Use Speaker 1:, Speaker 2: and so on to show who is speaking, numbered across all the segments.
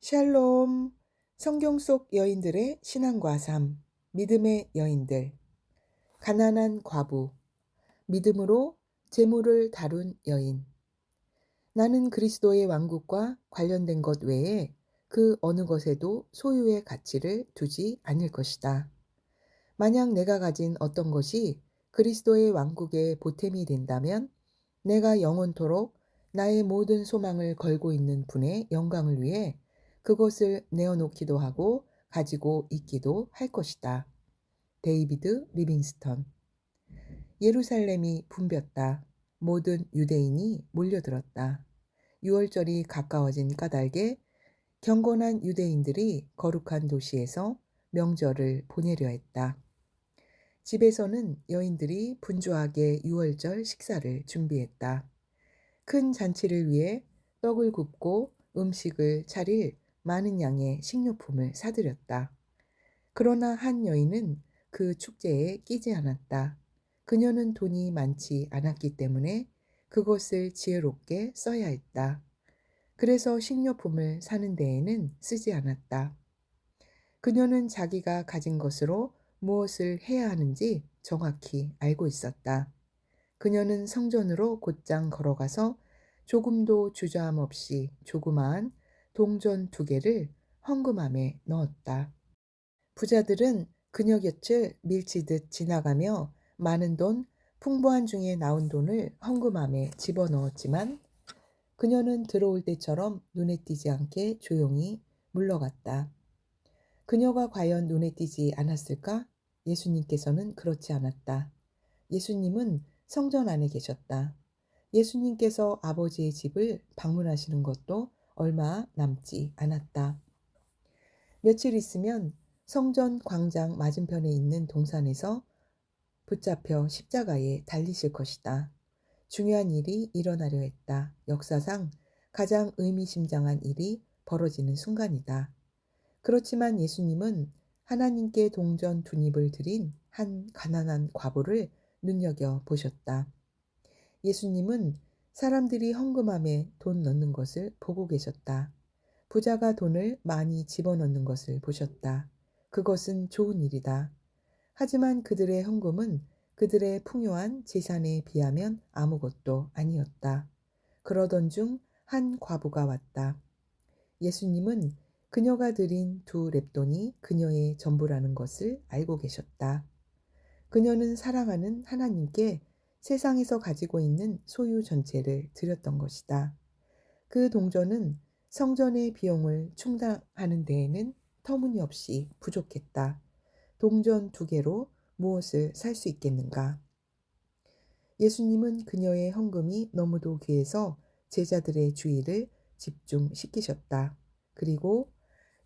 Speaker 1: 샬롬. 성경 속 여인들의 신앙과 삶, 믿음의 여인들. 가난한 과부, 믿음으로 재물을 다룬 여인. 나는 그리스도의 왕국과 관련된 것 외에 그 어느 것에도 소유의 가치를 두지 않을 것이다. 만약 내가 가진 어떤 것이 그리스도의 왕국의 보탬이 된다면 내가 영원토록 나의 모든 소망을 걸고 있는 분의 영광을 위해 그것을 내어놓기도 하고 가지고 있기도 할 것이다. 데이비드 리빙스턴. 예루살렘이 붐볐다. 모든 유대인이 몰려들었다. 유월절이 가까워진 까닭에 경건한 유대인들이 거룩한 도시에서 명절을 보내려 했다. 집에서는 여인들이 분주하게 유월절 식사를 준비했다. 큰 잔치를 위해 떡을 굽고 음식을 차릴 많은 양의 식료품을 사들였다. 그러나 한 여인은 그 축제에 끼지 않았다. 그녀는 돈이 많지 않았기 때문에 그것을 지혜롭게 써야 했다. 그래서 식료품을 사는 데에는 쓰지 않았다. 그녀는 자기가 가진 것으로 무엇을 해야 하는지 정확히 알고 있었다. 그녀는 성전으로 곧장 걸어가서 조금도 주저함 없이 조그마한 동전 2개를 헌금함에 넣었다. 부자들은 그녀 곁을 밀치듯 지나가며 많은 돈, 풍부한 중에 나온 돈을 헌금함에 집어넣었지만 그녀는 들어올 때처럼 눈에 띄지 않게 조용히 물러갔다. 그녀가 과연 눈에 띄지 않았을까? 예수님께서는 그렇지 않았다. 예수님은 성전 안에 계셨다. 예수님께서 아버지의 집을 방문하시는 것도 얼마 남지 않았다. 며칠 있으면 성전 광장 맞은편에 있는 동산에서 붙잡혀 십자가에 달리실 것이다. 중요한 일이 일어나려 했다. 역사상 가장 의미심장한 일이 벌어지는 순간이다. 그렇지만 예수님은 하나님께 동전 2입을 드린 한 가난한 과부를 눈여겨 보셨다. 예수님은 사람들이 헌금함에 돈 넣는 것을 보고 계셨다. 부자가 돈을 많이 집어넣는 것을 보셨다. 그것은 좋은 일이다. 하지만 그들의 헌금은 그들의 풍요한 재산에 비하면 아무것도 아니었다. 그러던 중 한 과부가 왔다. 예수님은 그녀가 드린 2렙돈이 그녀의 전부라는 것을 알고 계셨다. 그녀는 사랑하는 하나님께 세상에서 가지고 있는 소유 전체를 드렸던 것이다. 그 동전은 성전의 비용을 충당하는 데에는 터무니없이 부족했다. 동전 2개로 무엇을 살 수 있겠는가? 예수님은 그녀의 헌금이 너무도 귀해서 제자들의 주의를 집중시키셨다. 그리고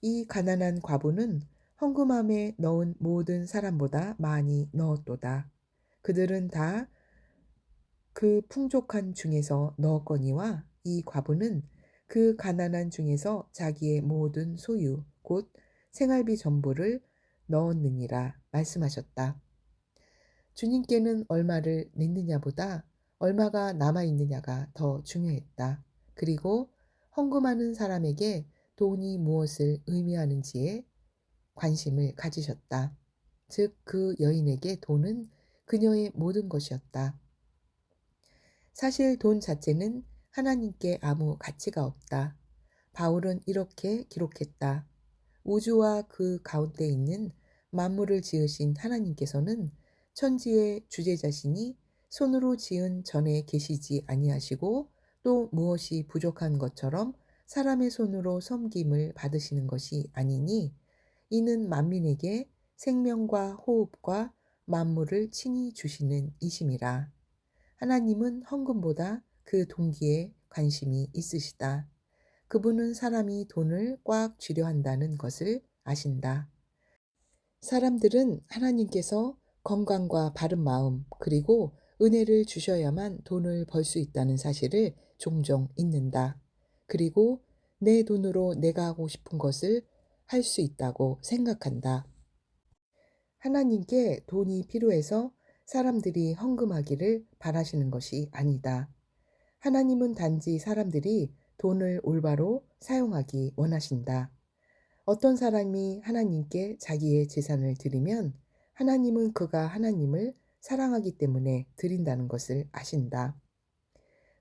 Speaker 1: 이 가난한 과부는 헌금함에 넣은 모든 사람보다 많이 넣었도다. 그들은 다 그 풍족한 중에서 넣었거니와 이 과부는 그 가난한 중에서 자기의 모든 소유, 곧 생활비 전부를 넣었느니라 말씀하셨다. 주님께는 얼마를 냈느냐보다 얼마가 남아있느냐가 더 중요했다. 그리고 헌금하는 사람에게 돈이 무엇을 의미하는지에 관심을 가지셨다. 즉, 그 여인에게 돈은 그녀의 모든 것이었다. 사실 돈 자체는 하나님께 아무 가치가 없다. 바울은 이렇게 기록했다. 우주와 그 가운데 있는 만물을 지으신 하나님께서는 천지의 주제자시니 손으로 지은 전에 계시지 아니하시고 또 무엇이 부족한 것처럼 사람의 손으로 섬김을 받으시는 것이 아니니 이는 만민에게 생명과 호흡과 만물을 친히 주시는 이심이라. 하나님은 헌금보다 그 동기에 관심이 있으시다. 그분은 사람이 돈을 꽉 쥐려 한다는 것을 아신다. 사람들은 하나님께서 건강과 바른 마음 그리고 은혜를 주셔야만 돈을 벌 수 있다는 사실을 종종 잊는다. 그리고 내 돈으로 내가 하고 싶은 것을 할 수 있다고 생각한다. 하나님께 돈이 필요해서 사람들이 헌금하기를 바라시는 것이 아니다. 하나님은 단지 사람들이 돈을 올바로 사용하기 원하신다. 어떤 사람이 하나님께 자기의 재산을 드리면 하나님은 그가 하나님을 사랑하기 때문에 드린다는 것을 아신다.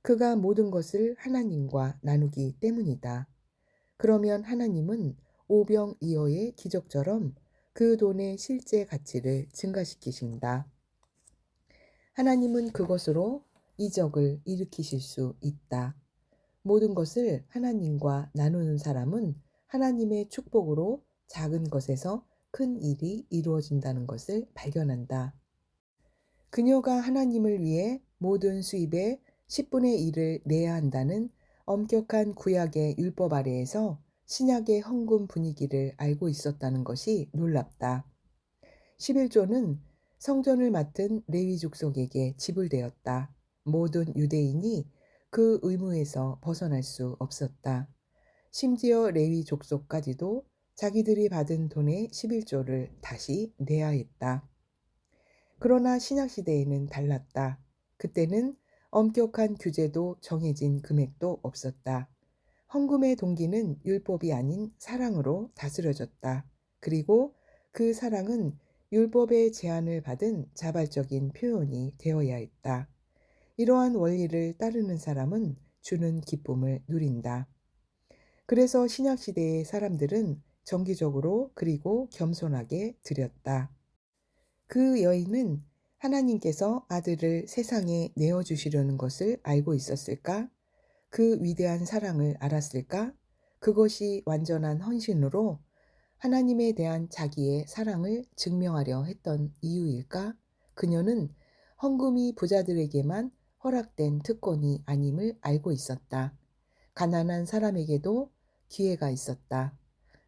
Speaker 1: 그가 모든 것을 하나님과 나누기 때문이다. 그러면 하나님은 오병이어의 기적처럼 그 돈의 실제 가치를 증가시키신다. 하나님은 그것으로 이적을 일으키실 수 있다. 모든 것을 하나님과 나누는 사람은 하나님의 축복으로 작은 것에서 큰 일이 이루어진다는 것을 발견한다. 그녀가 하나님을 위해 모든 수입의 10분의 1을 내야 한다는 엄격한 구약의 율법 아래에서 신약의 헌금 분위기를 알고 있었다는 것이 놀랍다. 11조는 성전을 맡은 레위 족속에게 지불되었다. 모든 유대인이 그 의무에서 벗어날 수 없었다. 심지어 레위 족속까지도 자기들이 받은 돈의 11조를 다시 내야 했다. 그러나 신약시대에는 달랐다. 그때는 엄격한 규제도 정해진 금액도 없었다. 헌금의 동기는 율법이 아닌 사랑으로 다스려졌다. 그리고 그 사랑은 율법의 제한을 받은 자발적인 표현이 되어야 했다. 이러한 원리를 따르는 사람은 주는 기쁨을 누린다. 그래서 신약시대의 사람들은 정기적으로 그리고 겸손하게 드렸다. 그 여인은 하나님께서 아들을 세상에 내어주시려는 것을 알고 있었을까? 그 위대한 사랑을 알았을까? 그것이 완전한 헌신으로 하나님에 대한 자기의 사랑을 증명하려 했던 이유일까? 그녀는 헌금이 부자들에게만 허락된 특권이 아님을 알고 있었다. 가난한 사람에게도 기회가 있었다.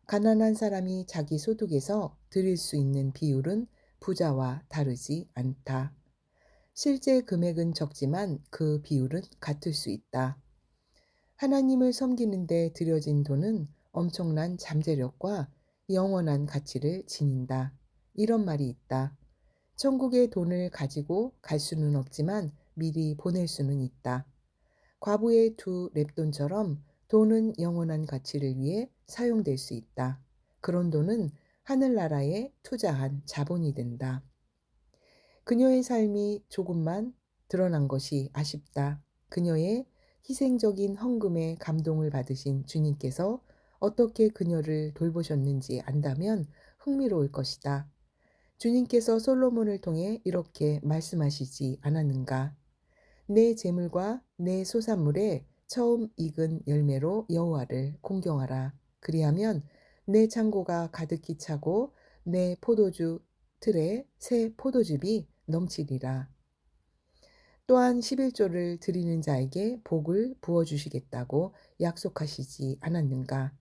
Speaker 1: 가난한 사람이 자기 소득에서 드릴 수 있는 비율은 부자와 다르지 않다. 실제 금액은 적지만 그 비율은 같을 수 있다. 하나님을 섬기는데 들여진 돈은 엄청난 잠재력과 영원한 가치를 지닌다. 이런 말이 있다. 천국의 돈을 가지고 갈 수는 없지만 미리 보낼 수는 있다. 과부의 두 랩돈처럼 돈은 영원한 가치를 위해 사용될 수 있다. 그런 돈은 하늘나라에 투자한 자본이 된다. 그녀의 삶이 조금만 드러난 것이 아쉽다. 그녀의 희생적인 헌금에 감동을 받으신 주님께서 어떻게 그녀를 돌보셨는지 안다면 흥미로울 것이다. 주님께서 솔로몬을 통해 이렇게 말씀하시지 않았는가? 내 재물과 내 소산물에 처음 익은 열매로 여호와를 공경하라. 그리하면 내 창고가 가득히 차고 내 포도주 틀에 새 포도즙이 넘치리라. 또한 11조를 드리는 자에게 복을 부어주시겠다고 약속하시지 않았는가?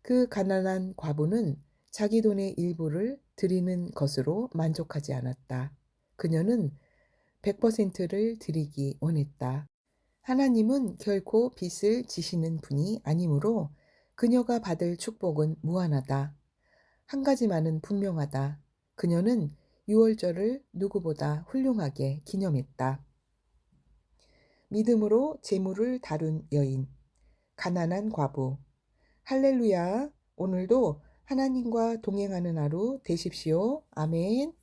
Speaker 1: 그 가난한 과부는 자기 돈의 일부를 드리는 것으로 만족하지 않았다. 그녀는 100%를 드리기 원했다. 하나님은 결코 빚을 지시는 분이 아니므로 그녀가 받을 축복은 무한하다. 한 가지만은 분명하다. 그녀는 유월절을 누구보다 훌륭하게 기념했다. 믿음으로 재물을 다룬 여인, 가난한 과부. 할렐루야. 오늘도 하나님과 동행하는 하루 되십시오. 아멘.